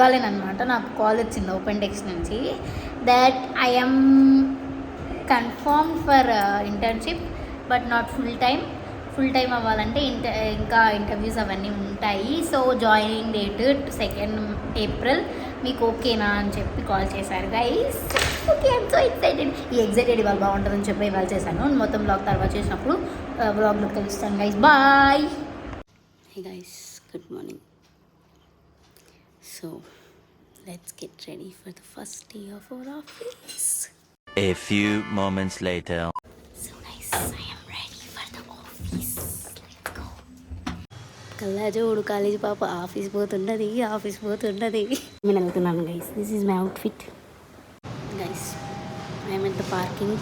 ఇవ్వాలేనమాట నాకు కాల్ వచ్చింది open text నుంచి that I'm confirm for internship but not full time అవ్వాలంటే ఇంకా ఇంటర్వ్యూస్ అవన్నీ ఉంటాయి. So joining date 2nd April మీకు ఓకేనా అని చెప్పి కాల్ చేశారు guys. Okay I'm so excited. ఈ ఎక్సైటెడ్ ఇవాళ బాగుంటుందని చెప్పి ఇవాళ చేశాను. మొత్తం బ్లాగ్ తర్వాత చేసినప్పుడు బ్లాగ్లో కలుస్తాను guys. Bye. Hey guys, good morning. So let's get ready for the first day of our office. A few moments later. So guys, I am ready for the office. Let's go. కల్లాజోడు college పాప office పోతున్నది. నేను వెళ్తున్నాను guys. This is my outfit guys. I'm at the parking.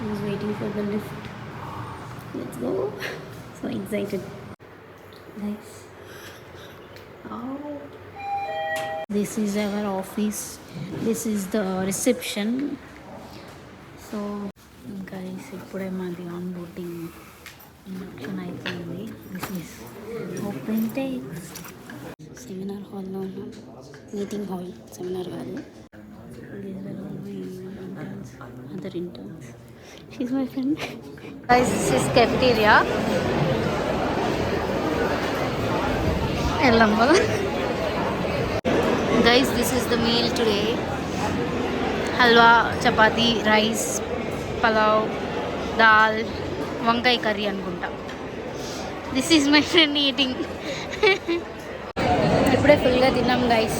I was waiting for the lift. Let's go. So excited guys. This is our office. This is the reception. So guys ఇప్పుడే మాది onboarding induction అయిపోయింది. This is OpenText. Seminar హాల్లో ఉన్నాం. Meeting hall, seminar hall. Other interns. She's my friend. Guys this is cafeteria. వెళ్ళాం కదా guys. This is the meal today. Halwa, chapati, rice, pulao, dal, వంకాయ curry అనుకుంటా. This is my friend eating. ఇప్పుడే ఫుల్గా తిన్నాం guys.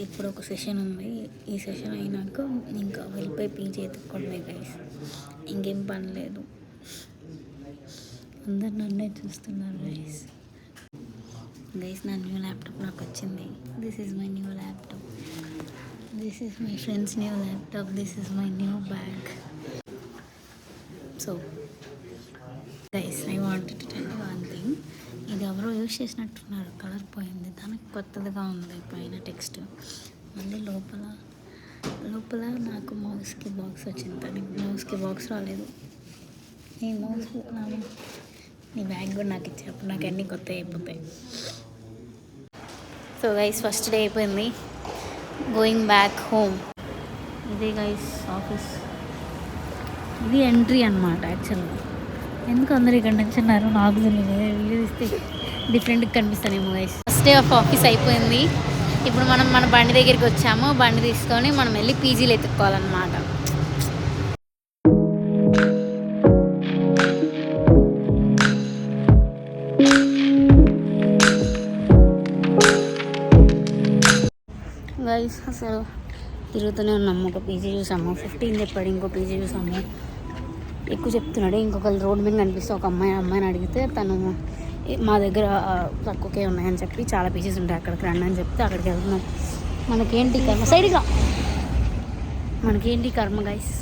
ఇప్పుడు ఒక సెషన్ ఉంది. ఈ సెషన్ అయినాక ఇంకా వెళ్ళిపోయి పీజీ ఎత్తుక్కోవడమే గైస్. ఇంకేం పని లేదు. అందరు నన్నే చూస్తున్నారు గైస్. నా న్యూ ల్యాప్టాప్ నాకు వచ్చింది. This is my new laptop. This is my friend's new laptop. This is my new bag. So guys, I wanted to tell you one thing. ఇది ఎవరో యూజ్ చేసినట్టున్నారు. కలర్ పోయింది. దానికి కొత్తదిగా ఉంది పైన టెక్స్ట్. మళ్ళీ లోపల నాకు మౌస్కి బాక్స్ వచ్చింది. దానికి మౌస్కి బాక్స్ రాలేదు. నీ మౌస్ నీ బ్యాగ్ కూడా నాకు ఇచ్చేటప్పుడు నాకు అన్నీ కొత్త అయిపోతాయి. సో గైస్ ఫస్ట్ డే అయిపోయింది. Going back home. ఇదే గైస్ ఆఫీస్. ఇది ఎంట్రీ అనమాట. యాక్చువల్గా ఎందుకు అందరు ఇక్కడ నచ్చున్నారు నాకు తెలియదు. వీడియో తీస్తే డిఫరెంట్గా కనిపిస్తానేమో guys. First day of office అయిపోయింది. ఇప్పుడు మనం మన బండి దగ్గరికి వచ్చాము. బండి తీసుకొని మనం వెళ్ళి పీజీలు ఎత్తుక్కోవాలన్నమాట. గైస్ అసలు తిరుగుతూనే ఉన్నాము. ఒక పీజీ చూసాము, 15 చెప్పాడు. ఇంకో పీజీ చూసాము, ఎక్కువ చెప్తున్నాడు. ఇంకొకరు రోడ్డు మీద కనిపిస్తే ఒక అమ్మాయిని అడిగితే తను మా దగ్గర తక్కువకే ఉన్నాయని చెప్పి చాలా పీజీస్ ఉంటాయి అక్కడికి రండి అని చెప్తే అక్కడికి వెళ్తున్నాం. మనకేంటి కర్మ, సైడ్గా మనకేంటి కర్మ గైస్.